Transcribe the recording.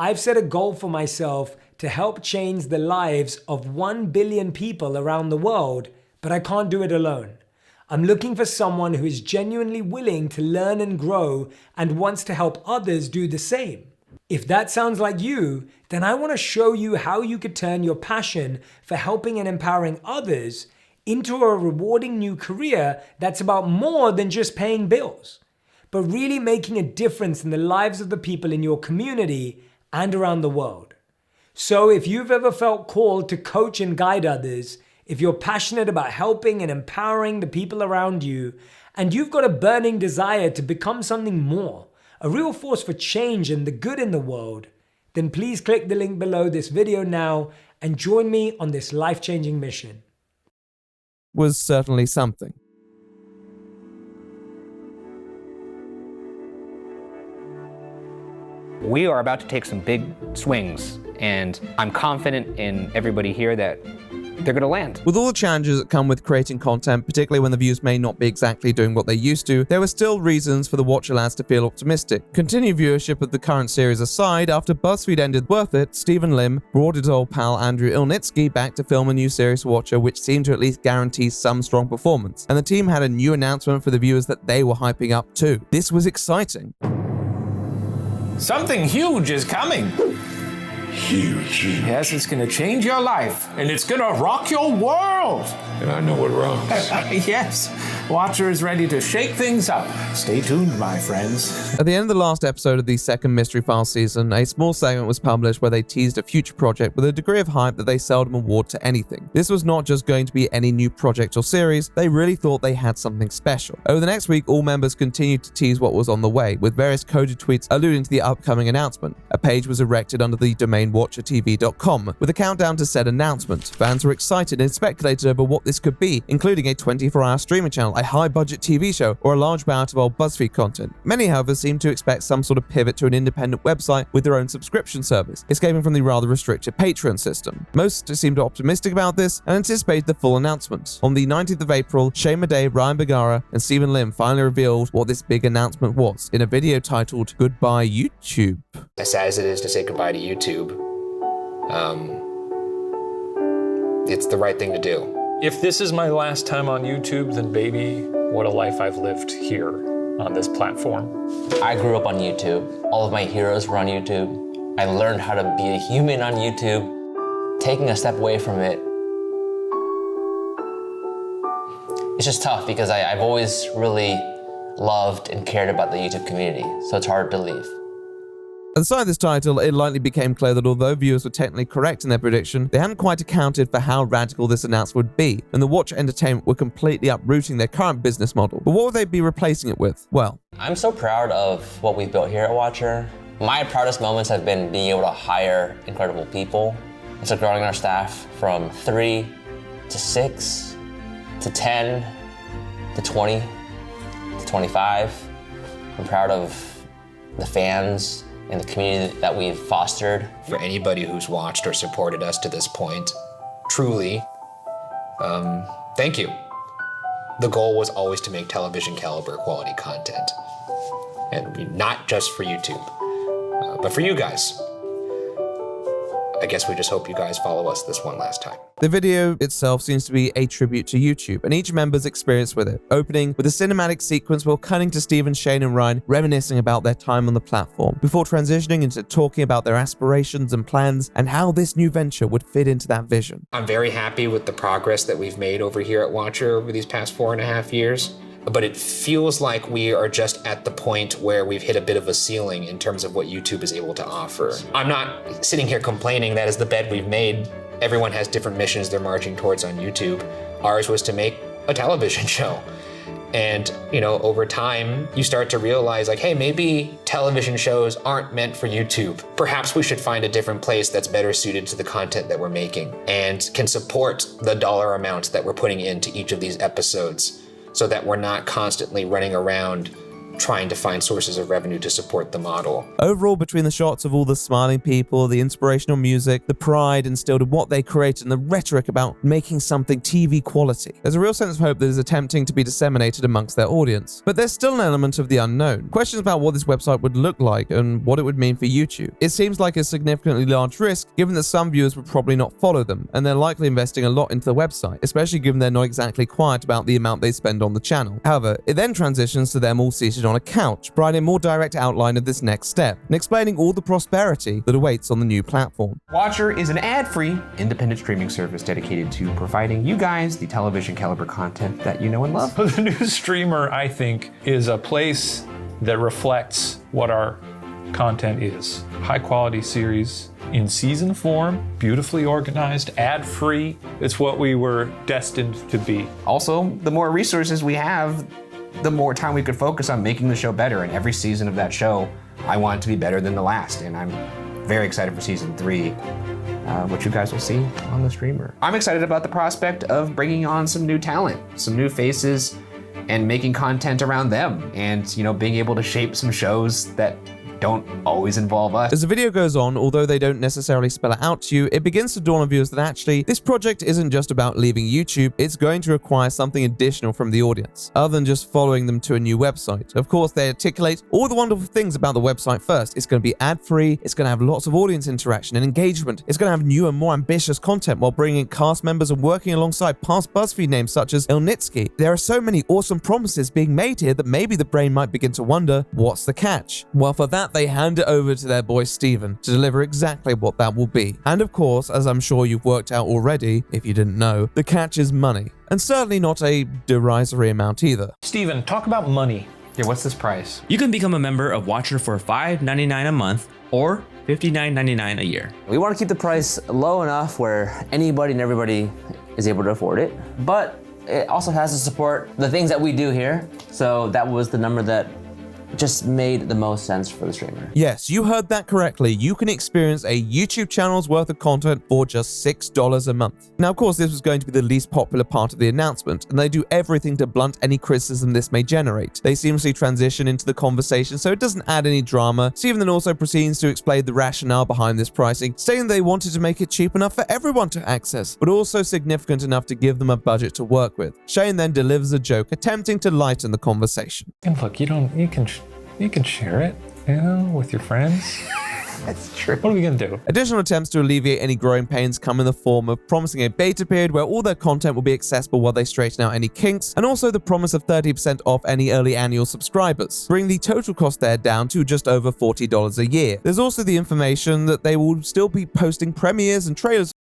I've set a goal for myself to help change the lives of 1 billion people around the world, but I can't do it alone. I'm looking for someone who is genuinely willing to learn and grow and wants to help others do the same. If that sounds like you, then I want to show you how you could turn your passion for helping and empowering others into a rewarding new career that's about more than just paying bills, but really making a difference in the lives of the people in your community and around the world. So if you've ever felt called to coach and guide others, if you're passionate about helping and empowering the people around you, and you've got a burning desire to become something more, a real force for change and the good in the world, then please click the link below this video now and join me on this life-changing mission. Was certainly something. We are about to take some big swings, and I'm confident in everybody here that they're going to land. With all the challenges that come with creating content, particularly when the views may not be exactly doing what they used to, there were still reasons for the Watcher lads to feel optimistic. Continued viewership of the current series aside, after BuzzFeed ended Worth It, Stephen Lim brought his old pal Andrew Ilnitsky back to film a new series for Watcher, which seemed to at least guarantee some strong performance. And the team had a new announcement for the viewers that they were hyping up too. This was exciting. Something huge is coming. Huge. Yes, it's gonna change your life. And it's gonna rock your world. And I know what rocks. Yes, Watcher is ready to shake things up. Stay tuned, my friends. At the end of the last episode of the second Mystery Files season, a small segment was published where they teased a future project with a degree of hype that they seldom award to anything. This was not just going to be any new project or series, they really thought they had something special. Over the next week, all members continued to tease what was on the way, with various coded tweets alluding to the upcoming announcement. A page was erected under the domain watchertv.com with a countdown to said announcement. Fans were excited and speculated over what this could be, including a 24-hour streaming channel, a high-budget TV show, or a large bout of old BuzzFeed content. Many, however, seemed to expect some sort of pivot to an independent website with their own subscription service, escaping from the rather restricted Patreon system. Most seemed optimistic about this and anticipated the full announcement. On the 19th of April, Shane Madej, Ryan Bergara, and Stephen Lim finally revealed what this big announcement was in a video titled Goodbye YouTube. As sad as it is to say goodbye to YouTube, it's the right thing to do. If this is my last time on YouTube, then baby, what a life I've lived here on this platform. I grew up on YouTube. All of my heroes were on YouTube. I learned how to be a human on YouTube. Taking a step away from it, it's just tough because I've always really loved and cared about the YouTube community, so it's hard to leave. At the sight of this title, it likely became clear that although viewers were technically correct in their prediction, they hadn't quite accounted for how radical this announcement would be, and the Watcher Entertainment were completely uprooting their current business model. But what would they be replacing it with? Well, I'm so proud of what we've built here at Watcher. My proudest moments have been being able to hire incredible people. And so growing our staff from 3 to 6 to 10 to 20 to 25. I'm proud of the fans and the community that we've fostered. For anybody who's watched or supported us to this point, truly, thank you. The goal was always to make television caliber quality content. And not just for YouTube, but for you guys. I guess we just hope you guys follow us this one last time. The video itself seems to be a tribute to YouTube and each member's experience with it, opening with a cinematic sequence while cutting to Stephen, Shane, and Ryan reminiscing about their time on the platform, before transitioning into talking about their aspirations and plans and how this new venture would fit into that vision. I'm very happy with the progress that we've made over here at Watcher over these past 4.5 years. But it feels like we are just at the point where we've hit a bit of a ceiling in terms of what YouTube is able to offer. I'm not sitting here complaining that is the bed we've made. Everyone has different missions they're marching towards on YouTube. Ours was to make a television show. And, you know, over time, you start to realize like, hey, maybe television shows aren't meant for YouTube. Perhaps we should find a different place that's better suited to the content that we're making and can support the dollar amount that we're putting into each of these episodes, so that we're not constantly running around trying to find sources of revenue to support the model. Overall, between the shots of all the smiling people, the inspirational music, the pride instilled in what they created, and the rhetoric about making something TV quality, there's a real sense of hope that is attempting to be disseminated amongst their audience. But there's still an element of the unknown. Questions about what this website would look like and what it would mean for YouTube. It seems like a significantly large risk, given that some viewers would probably not follow them, and they're likely investing a lot into the website, especially given they're not exactly quiet about the amount they spend on the channel. However, it then transitions to them all seated on a couch, providing a more direct outline of this next step, and explaining all the prosperity that awaits on the new platform. Watcher is an ad-free, independent streaming service dedicated to providing you guys the television caliber content that you know and love. The new streamer, I think, is a place that reflects what our content is. High quality series in season form, beautifully organized, ad-free. It's what we were destined to be. Also, the more resources we have, the more time we could focus on making the show better. And every season of that show, I want it to be better than the last. And I'm very excited for season 3, which you guys will see on the streamer. I'm excited about the prospect of bringing on some new talent, some new faces, and making content around them. And, you know, being able to shape some shows that don't always involve us. As the video goes on, although they don't necessarily spell it out to you, it begins to dawn on viewers that actually this project isn't just about leaving YouTube, it's going to require something additional from the audience, other than just following them to a new website. Of course, they articulate all the wonderful things about the website first. It's going to be ad-free, it's going to have lots of audience interaction and engagement, it's going to have new and more ambitious content while bringing in cast members and working alongside past BuzzFeed names such as Ilnitsky. There are so many awesome promises being made here that maybe the brain might begin to wonder, what's the catch? Well, for that, they hand it over to their boy Steven to deliver exactly what that will be. And of course, as I'm sure you've worked out already, if you didn't know, the catch is money. And certainly not a derisory amount either. Steven, talk about money. Yeah, what's this price? You can become a member of Watcher for $5.99 a month or $59.99 a year. We want to keep the price low enough where anybody and everybody is able to afford it, but it also has to support the things that we do here. So that was the number that just made the most sense for the streamer. Yes, you heard that correctly. You can experience a YouTube channel's worth of content for just $6 a month. Now, of course, this was going to be the least popular part of the announcement, and they do everything to blunt any criticism this may generate. They seamlessly transition into the conversation so it doesn't add any drama. Steven then also proceeds to explain the rationale behind this pricing, saying they wanted to make it cheap enough for everyone to access, but also significant enough to give them a budget to work with. Shane then delivers a joke, attempting to lighten the conversation. And look, you can share it, you know, with your friends. That's true. What are we gonna do? Additional attempts to alleviate any growing pains come in the form of promising a beta period where all their content will be accessible while they straighten out any kinks, and also the promise of 30% off any early annual subscribers, bringing the total cost there down to just over $40 a year. There's also the information that they will still be posting premieres and trailers